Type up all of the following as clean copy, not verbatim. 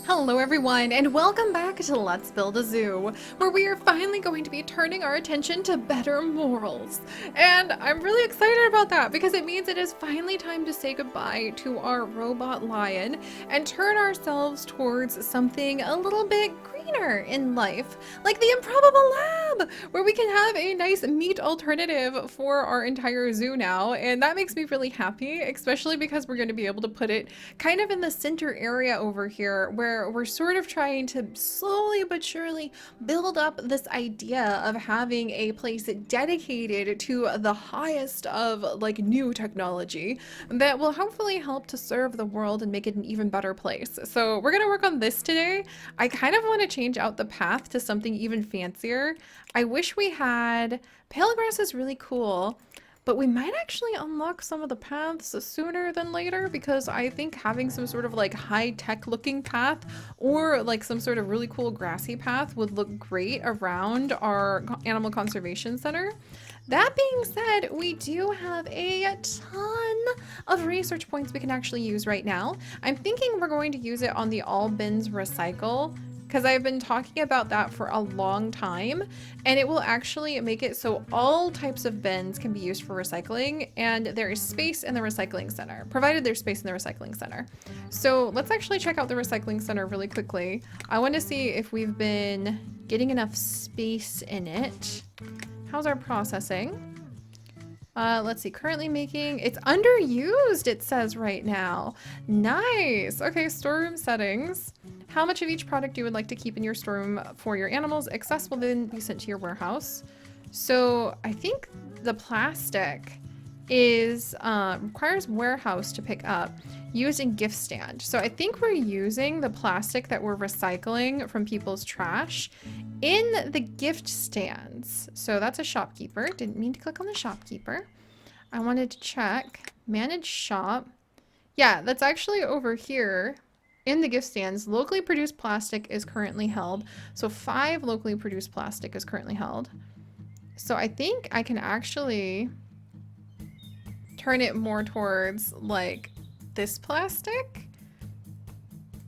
Hello everyone, and welcome back to Let's Build a Zoo, where we are finally going to be turning our attention to better morals. And I'm really excited about that because it means it is finally time to say goodbye to our robot lion and turn ourselves towards something a little bit greener in life, like the Improbable Lab, where we can have a nice meat alternative for our entire zoo now. And that makes me really happy, especially because we're going to be able to put it kind of in the center area over here where we're sort of trying to slowly but surely build up this idea of having a place dedicated to the highest of like new technology that will hopefully help to serve the world and make it an even better place. So we're gonna work on this today. I kind of want to change out the path to something even fancier. I wish we had pale grass is really cool. But we might actually unlock some of the paths sooner than later because I think having some sort of like high-tech looking path or like some sort of really cool grassy path would look great around our animal conservation center. That being said, we do have a ton of research points we can actually use right now. I'm thinking we're going to use it on the all bins recycle, because I've been talking about that for a long time, and it will actually make it so all types of bins can be used for recycling, and there is space in the recycling center, provided there's space in the recycling center. So let's actually check out the recycling center really quickly. I want to see if we've been getting enough space in it. How's our processing? Let's see, currently making, it's underused, it says right now. Nice. Okay, storeroom settings. How much of each product you would like to keep in your storeroom for your animals? Excess will then be sent to your warehouse. So I think the plastic is requires warehouse to pick up, used in gift stand. So I think we're using the plastic that we're recycling from people's trash in the gift stands. So that's a shopkeeper. Didn't mean to click on the shopkeeper. I wanted to check manage shop. Yeah, that's actually over here. In the gift stands, locally produced plastic is currently held. So 5 locally produced plastic is currently held. So I think I can actually turn it more towards like this plastic.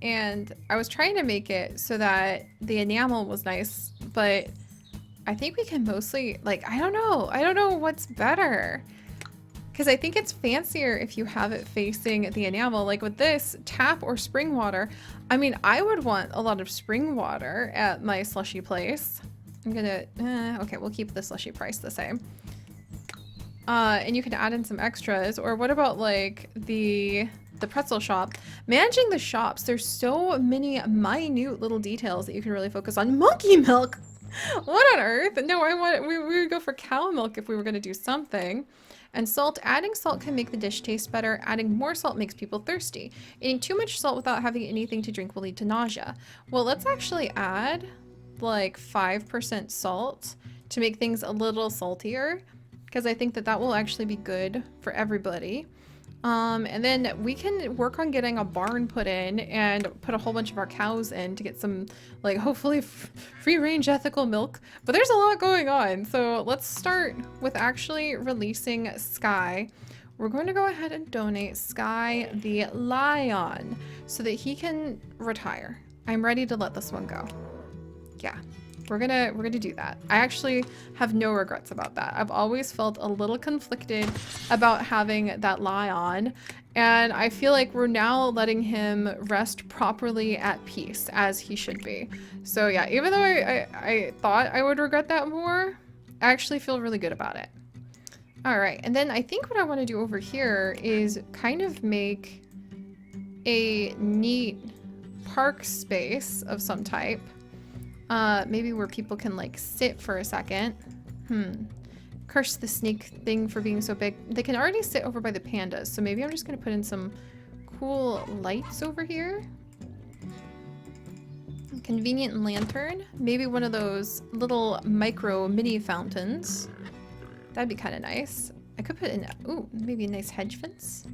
And I was trying to make it so that the enamel was nice, but I think we can mostly, like, I don't know what's better. Because I think it's fancier if you have it facing the enamel. Like with this, tap or spring water. I mean, I would want a lot of spring water at my slushy place. I'm gonna, okay, we'll keep the slushy price the same. And you can add in some extras. Or what about like the pretzel shop? Managing the shops, there's so many minute little details that you can really focus on. Monkey milk! What on earth? No, we would go for cow milk if we were gonna do something. And salt, adding salt can make the dish taste better. Adding more salt makes people thirsty. Eating too much salt without having anything to drink will lead to nausea. Well, let's actually add like 5% salt to make things a little saltier, because I think that that will actually be good for everybody. And then we can work on getting a barn put in and put a whole bunch of our cows in to get some, like, hopefully free-range ethical milk. But there's a lot going on. So let's start with actually releasing Sky. We're going to go ahead and donate Sky the lion so that he can retire. I'm ready to let this one go. Yeah. We're gonna do that. I actually have no regrets about that. I've always felt a little conflicted about having that lion, and I feel like we're now letting him rest properly at peace, as he should be. So yeah, even though I thought I would regret that more, I actually feel really good about it. All right, and then I think what I want to do over here is kind of make a neat park space of some type. Maybe where people can like sit for a second. Curse the snake thing for being so big. They can already sit over by the pandas, so maybe I'm just gonna put in some cool lights over here. Convenient lantern. Maybe one of those little micro mini fountains. That'd be kind of nice. I could put in, ooh, maybe a nice hedge fence.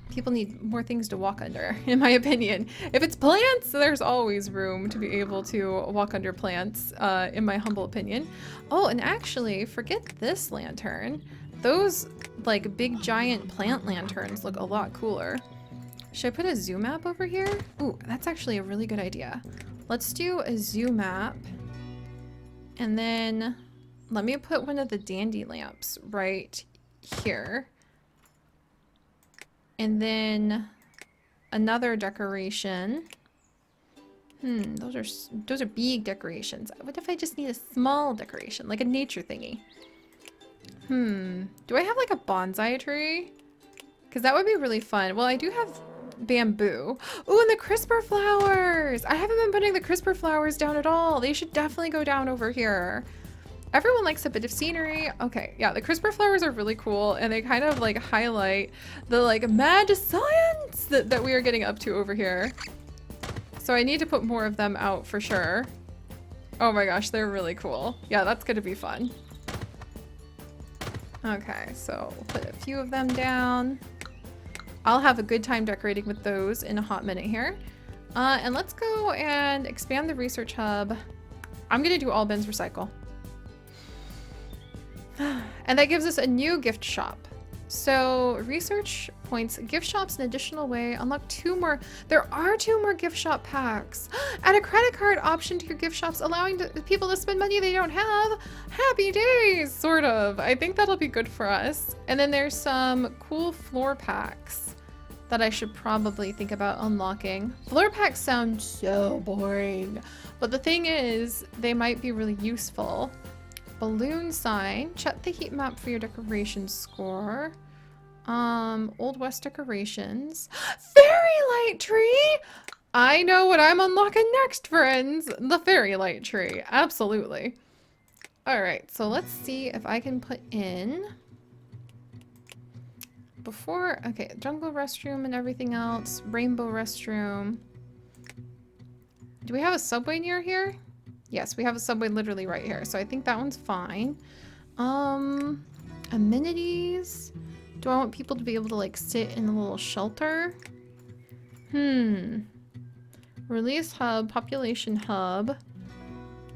People need more things to walk under, in my opinion. If it's plants, there's always room to be able to walk under plants, in my humble opinion. Oh, and actually, forget this lantern. Those, like, big giant plant lanterns look a lot cooler. Should I put a zoo map over here? Ooh, that's actually a really good idea. Let's do a zoo map. And then let me put one of the dandy lamps right here. And then another decoration. Those are big decorations. What if I just need a small decoration, like a nature thingy? Do I have like a bonsai tree? Because that would be really fun. Well, I do have bamboo. Ooh, and the CRISPR flowers! I haven't been putting the CRISPR flowers down at all. They should definitely go down over here. Everyone likes a bit of scenery. Okay, yeah, the CRISPR flowers are really cool, and they kind of like highlight the like mad science that we are getting up to over here. So I need to put more of them out for sure. Oh my gosh, they're really cool. Yeah, that's gonna be fun. Okay, so we'll put a few of them down. I'll have a good time decorating with those in a hot minute here. And let's go and expand the research hub. I'm gonna do all bins recycle. And that gives us a new gift shop. So research points, gift shops an additional way, unlock 2 more. There are 2 more gift shop packs. Add a credit card option to your gift shops, allowing people to spend money they don't have. Happy days, sort of. I think that'll be good for us. And then there's some cool floor packs that I should probably think about unlocking. Floor packs sound so boring, but the thing is, they might be really useful. Balloon sign. Check the heat map for your decoration score. Old West decorations. Fairy light tree! I know what I'm unlocking next, friends. The fairy light tree. Absolutely. Alright, so let's see if I can put in... Before... Okay, jungle restroom and everything else. Rainbow restroom. Do we have a subway near here? Yes, we have a subway literally right here, so I think that one's fine. Amenities. Do I want people to be able to like sit in a little shelter? Release hub, population hub.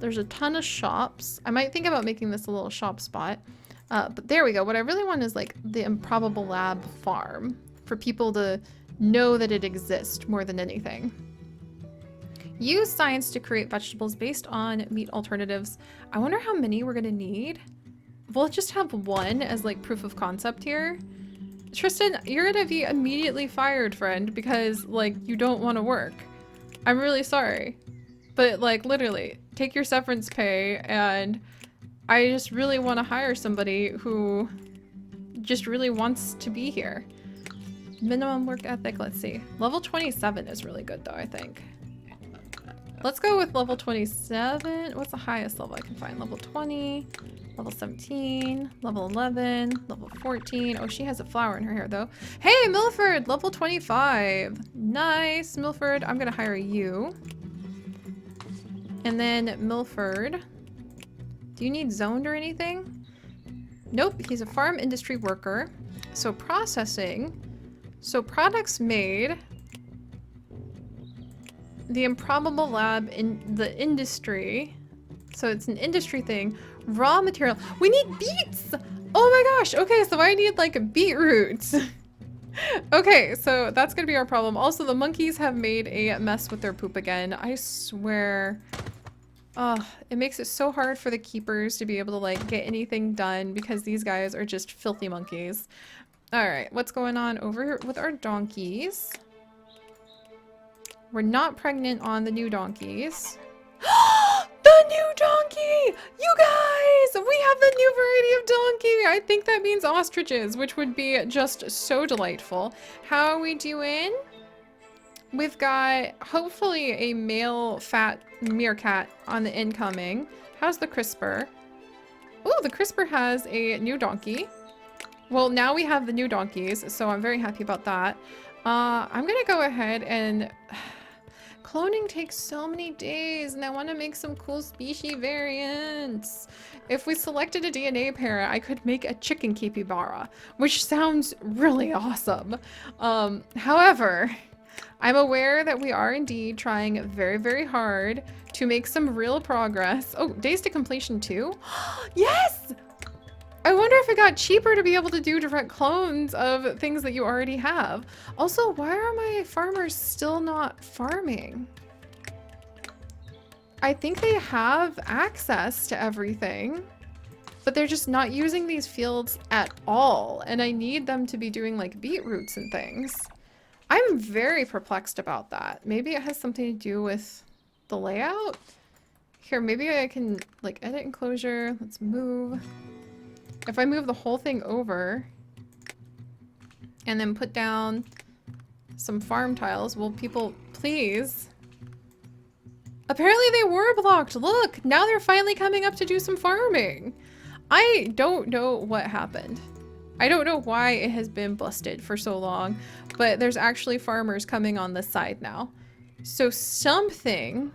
There's a ton of shops. I might think about making this a little shop spot. But there we go. What I really want is like the Improbable Lab farm for people to know that it exists more than anything. Use science to create vegetables based on meat alternatives. I wonder how many we're gonna need. We'll just have one as like proof of concept here. Tristan, you're gonna be immediately fired, friend, because like you don't want to work. I'm really sorry. But like literally, take your severance pay, and I just really want to hire somebody who just really wants to be here. Minimum work ethic, let's see. Level 27 is really good though, I think. Let's go with level 27. What's the highest level I can find? Level 20, level 17, level 11, level 14. Oh, she has a flower in her hair though. Hey, Milford, level 25. Nice, Milford. I'm gonna hire you. And then Milford. Do you need zoned or anything? Nope, he's a farm industry worker. So processing. So products made. The Improbable Lab in the industry. So it's an industry thing. Raw material. We need beets! Oh my gosh. Okay, so I need like beetroots. Okay, so that's gonna be our problem. Also, the monkeys have made a mess with their poop again. I swear. It makes it so hard for the keepers to be able to like get anything done because these guys are just filthy monkeys. All right, what's going on over here with our donkeys? We're not pregnant on the new donkeys. The new donkey! You guys! We have the new variety of donkey! I think that means ostriches, which would be just so delightful. How are we doing? We've got, hopefully, a male fat meerkat on the incoming. How's the CRISPR? Oh, the CRISPR has a new donkey. Well, now we have the new donkeys, so I'm very happy about that. I'm gonna go ahead and... Cloning takes so many days, and I want to make some cool species variants. If we selected a DNA pair, I could make a chicken capybara, which sounds really awesome. However, I'm aware that we are indeed trying very, very hard to make some real progress. Oh, days to completion too? Yes! I wonder if it got cheaper to be able to do direct clones of things that you already have. Also, why are my farmers still not farming? I think they have access to everything, but they're just not using these fields at all. And I need them to be doing like beetroots and things. I'm very perplexed about that. Maybe it has something to do with the layout. Here, maybe I can like edit enclosure. Let's move. If I move the whole thing over and then put down some farm tiles, will people please? Apparently they were blocked. Look, now they're finally coming up to do some farming. I don't know what happened. I don't know why it has been busted for so long, but there's actually farmers coming on this side now. So something,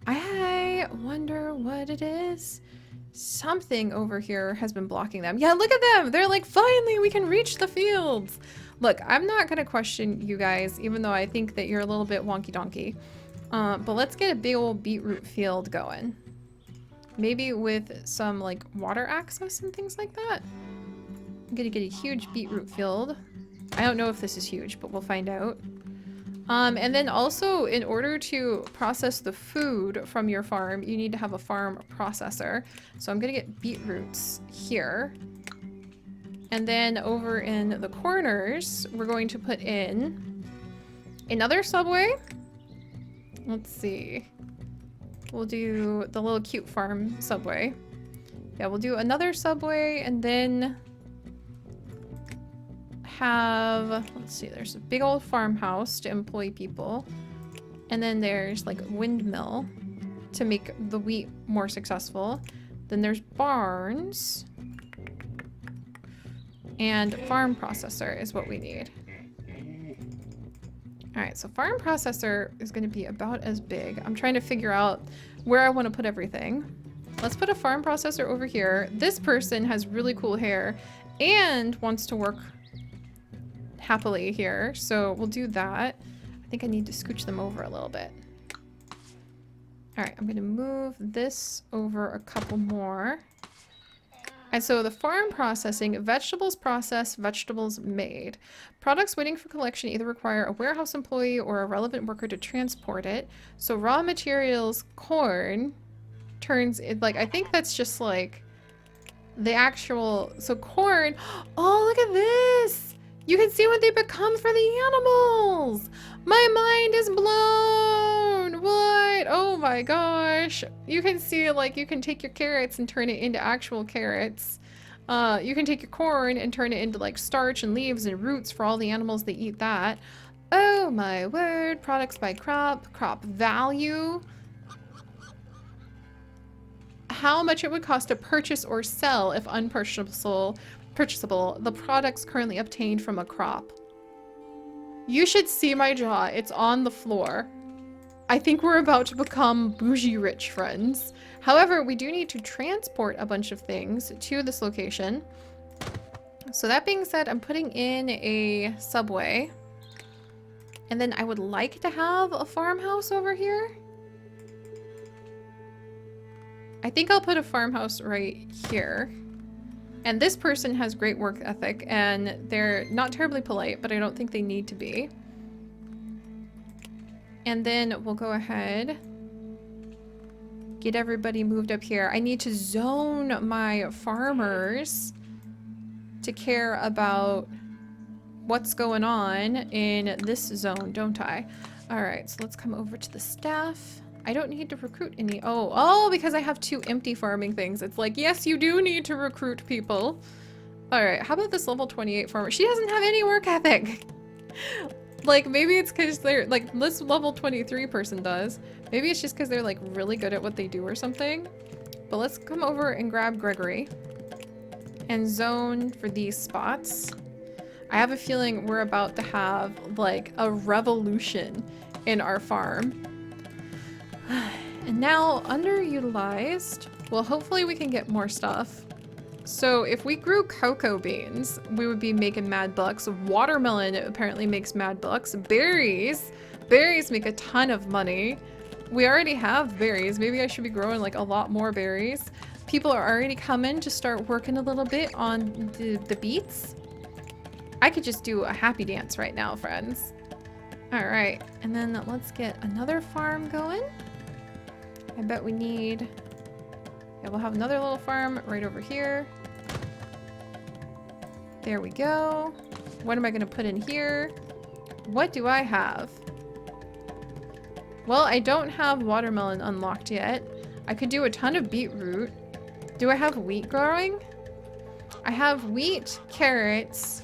I wonder what it is. Something over here has been blocking them. Yeah, look at them. They're like, finally, we can reach the fields. Look, I'm not going to question you guys, even though I think that you're a little bit wonky donkey. But let's get a big old beetroot field going. Maybe with some like water access and things like that. I'm going to get a huge beetroot field. I don't know if this is huge, but we'll find out. And then also, in order to process the food from your farm, you need to have a farm processor. So I'm gonna get beetroots here. And then over in the corners, we're going to put in another subway. Let's see. We'll do the little cute farm subway. Yeah, we'll do another subway and then have, let's see, there's a big old farmhouse to employ people, and then there's like a windmill to make the wheat more successful. Then there's barns, and farm processor is what we need. All right, so farm processor is going to be about as big. I'm trying to figure out where I want to put everything. Let's put a farm processor over here. This person has really cool hair and wants to work happily here, so we'll do that. I think I need to scooch them over a little bit. All right, I'm gonna move this over a couple more. And so the farm processing, vegetables processed, vegetables made. Products waiting for collection either require a warehouse employee or a relevant worker to transport it. So raw materials, corn, turns it like, I think that's just like the actual, so corn, oh, look at this. You can see what they become for the animals. My mind is blown. What? Oh my gosh. You can see, like, you can take your carrots and turn it into actual carrots. You can take your corn and turn it into like starch and leaves and roots for all the animals that eat that. Oh my word. Products by crop, crop value. How much it would cost to purchase or sell if unpurchasable. The products currently obtained from a crop. You should see my jaw. It's on the floor. I think we're about to become bougie rich, friends. However, we do need to transport a bunch of things to this location. So that being said, I'm putting in a subway. And then I would like to have a farmhouse over here. I think I'll put a farmhouse right here. And this person has great work ethic, and they're not terribly polite, but I don't think they need to be. And then we'll go ahead, get everybody moved up here. I need to zone my farmers to care about what's going on in this zone, don't I? All right, so let's come over to the staff. I don't need to recruit any. Oh, because I have 2 empty farming things. It's like, yes, you do need to recruit people. All right, how about this level 28 farmer? She doesn't have any work ethic. Like, maybe it's because they're, like, this level 23 person does. Maybe it's just because they're, like, really good at what they do or something. But let's come over and grab Gregory and zone for these spots. I have a feeling we're about to have, like, a revolution in our farm. And now, underutilized, well, hopefully we can get more stuff. So if we grew cocoa beans, we would be making mad bucks. Watermelon apparently makes mad bucks. Berries make a ton of money. We already have berries. Maybe I should be growing like a lot more berries. People are already coming to start working a little bit on the beets. I could just do a happy dance right now, friends. All right, and then let's get another farm going. I bet we need, yeah, we'll have another little farm right over here. There we go. What am I gonna put in here? What do I have? Well, I don't have watermelon unlocked yet. I could do a ton of beetroot. Do I have wheat growing? I have wheat, carrots,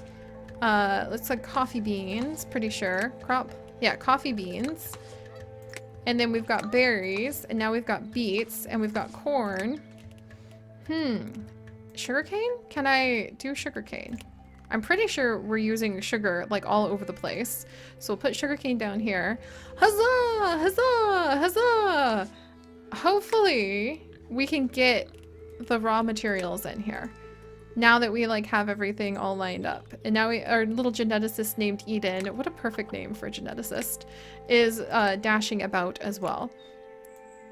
looks like coffee beans, pretty sure. Yeah, coffee beans. And then we've got berries, and now we've got beets, and we've got corn. Sugarcane? Can I do sugarcane? I'm pretty sure we're using sugar like all over the place. So we'll put sugarcane down here. Huzzah! Huzzah! Huzzah! Hopefully we can get the raw materials in here. Now that we like have everything all lined up. And now our little geneticist named Eden, what a perfect name for a geneticist, is dashing about as well.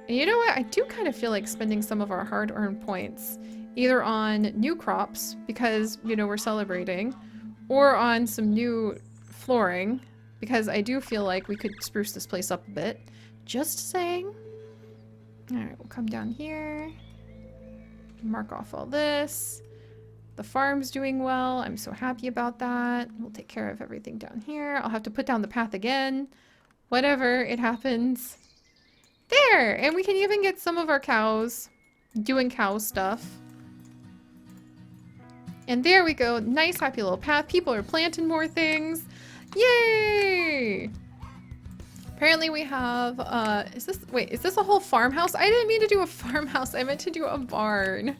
And you know what? I do kind of feel like spending some of our hard-earned points either on new crops, because, you know, we're celebrating, or on some new flooring, because I do feel like we could spruce this place up a bit. Just saying. Alright, we'll come down here. Mark off all this. The farm's doing well. I'm so happy about that. We'll take care of everything down here. I'll have to put down the path again. Whatever, it happens. There! And we can even get some of our cows doing cow stuff. And there we go. Nice, happy little path. People are planting more things. Yay! Apparently we have, is this a whole farmhouse? I didn't mean to do a farmhouse. I meant to do a barn.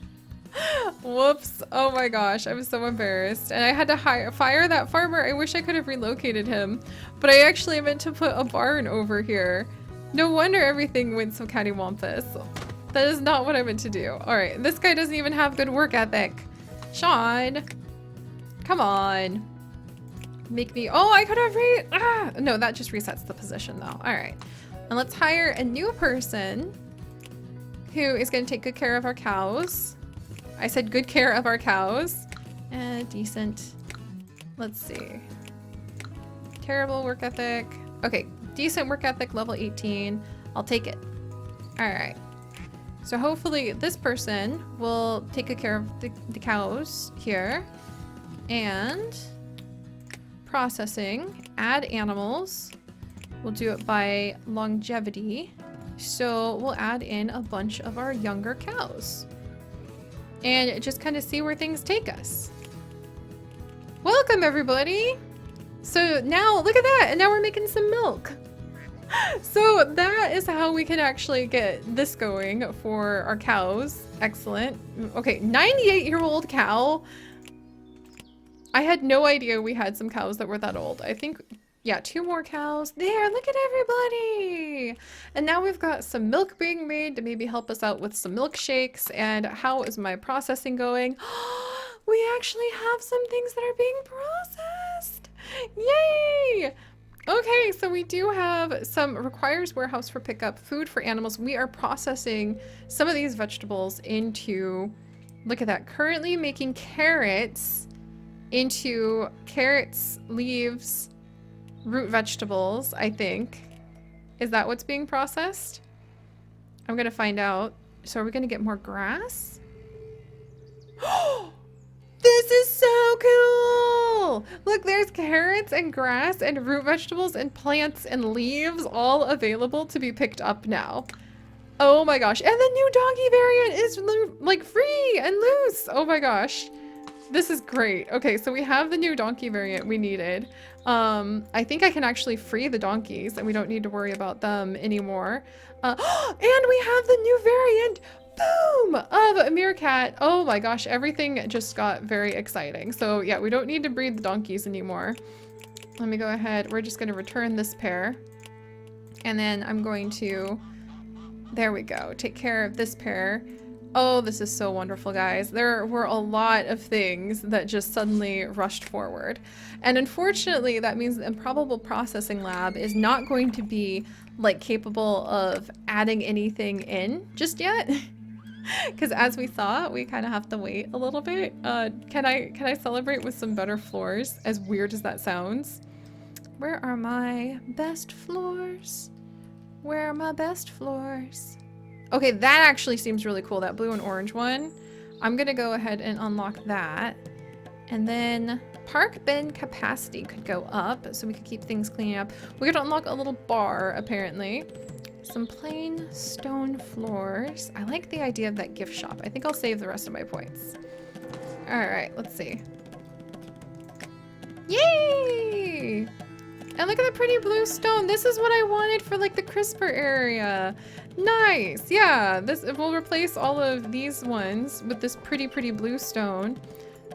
Whoops. Oh my gosh. I'm so embarrassed. And I had to fire that farmer. I wish I could have relocated him. But I actually meant to put a barn over here. No wonder everything went so cattywampus. That is not what I meant to do. Alright, this guy doesn't even have good work ethic. Sean, come on. Make me, oh, I could have no, that just resets the position though. All right, and let's hire a new person who is going to take good care of our cows. I said good care of our cows. Decent. Let's see. Terrible work ethic. Okay, decent work ethic, level 18. I'll take it. All right. So hopefully this person will take good care of the cows here. And processing, add animals. We'll do it by longevity. So we'll add in a bunch of our younger cows. And just kind of see where things take us. Welcome everybody! So now, look at that! And now we're making some milk. So that is how we can actually get this going for our cows. Excellent. Okay, 98-year-old cow. I had no idea we had some cows that were that old. I think, yeah, 2 more cows. There, look at everybody! And now we've got some milk being made to maybe help us out with some milkshakes. And how is my processing going? We actually have some things that are being processed! Yay! Okay, so we do have some requires warehouse for pickup, food for animals. We are processing some of these vegetables into, look at that, currently making carrots into carrots, leaves, root vegetables, I think. Is that what's being processed? I'm gonna find out. So are we gonna get more grass? This is so cool! Look, there's carrots and grass and root vegetables and plants and leaves all available to be picked up now. Oh my gosh. And the new donkey variant is like free and loose. Oh my gosh. This is great. Okay, so we have the new donkey variant we needed. I think I can actually free the donkeys and we don't need to worry about them anymore. And we have the new variant, boom, of a meerkat. Oh my gosh, everything just got very exciting. So yeah, we don't need to breed the donkeys anymore. Let me go ahead. We're just going to return this pair. And then I'm going to, there we go, take care of this pair. Oh, this is so wonderful, guys. There were a lot of things that just suddenly rushed forward. And unfortunately, that means the Improbable Processing Lab is not going to be like capable of adding anything in just yet. Because as we saw, we kind of have to wait a little bit. Can I celebrate with some better floors? As weird as that sounds. Where are my best floors? Where are my best floors? Okay, that actually seems really cool, that blue and orange one. I'm gonna go ahead and unlock that. And then park bin capacity could go up, so we could keep things cleaning up. We could unlock a little bar, apparently. Some plain stone floors. I like the idea of that gift shop. I think I'll save the rest of my points. All right, let's see. Yay! And look at the pretty blue stone. This is what I wanted for like the CRISPR area. Nice. Yeah, this will replace all of these ones with this pretty blue stone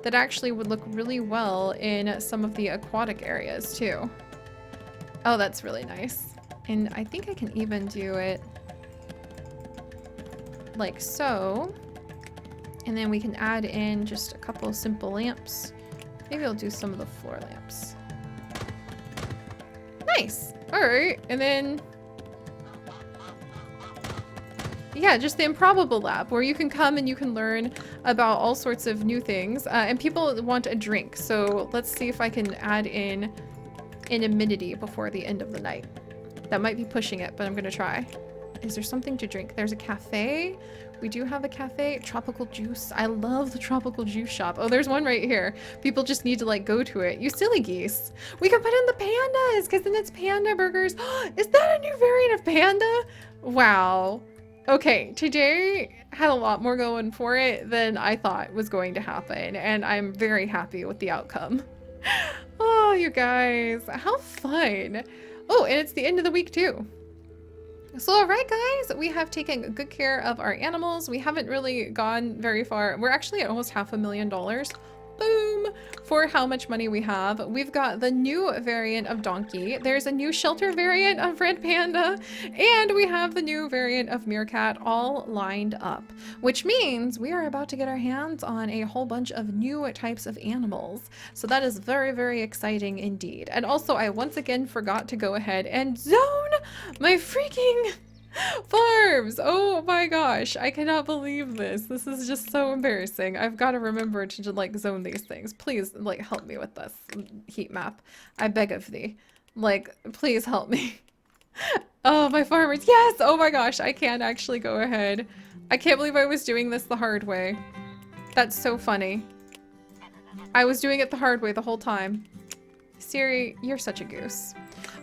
that actually would look really well in some of the aquatic areas too. Oh, that's really nice. And I think I can even do it like so. And then we can add in just a couple of simple lamps. Maybe I'll do some of the floor lamps. Nice. All right. And then, yeah, just the Improbable lab where you can come and you can learn about all sorts of new things. And people want a drink. So let's see if I can add in an amenity before the end of the night. That might be pushing it, but I'm going to try. Is there something to drink? There's a cafe. We do have a cafe. Tropical juice. I love the tropical juice shop. Oh, there's one right here. People just need to like go to it. You silly geese. We can put in the pandas because then it's panda burgers. Is that a new variant of panda? Wow. Okay, today had a lot more going for it than I thought was going to happen, and I'm very happy with the outcome. Oh, you guys, how fun. Oh, and it's the end of the week too. So, all right, guys, we have taken good care of our animals. We haven't really gone very far. We're actually at almost $500,000. Boom! For how much money we have. We've got the new variant of donkey. There's a new shelter variant of red panda. And we have the new variant of meerkat all lined up. Which means we are about to get our hands on a whole bunch of new types of animals. So that is very exciting indeed. And also, I once again forgot to go ahead and zone my freaking farms. Oh my gosh, I cannot believe this. This is just so embarrassing. I've got to remember to like zone these things. Please like help me with this heat map. I beg of thee. Like, please help me. Oh, my farmers. Yes. Oh my gosh, I can actually go ahead. I can't believe I was doing this the hard way. That's so funny. I was doing it the hard way the whole time. Seri, you're such a goose.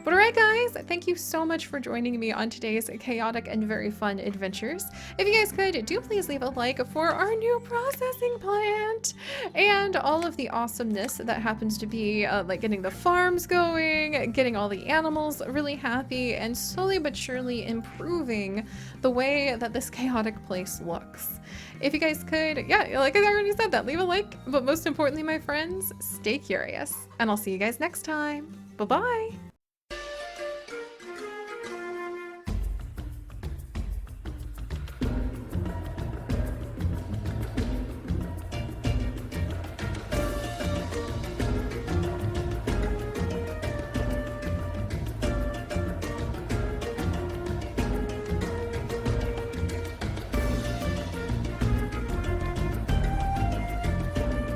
But alright guys, thank you so much for joining me on today's chaotic and very fun adventures. If you guys could, do please leave a like for our new processing plant and all of the awesomeness that happens to be like getting the farms going, getting all the animals really happy, and slowly but surely improving the way that this chaotic place looks. If you guys could, yeah, like I already said that, leave a like, but most importantly, my friends, stay curious, and I'll see you guys next time. Bye-bye!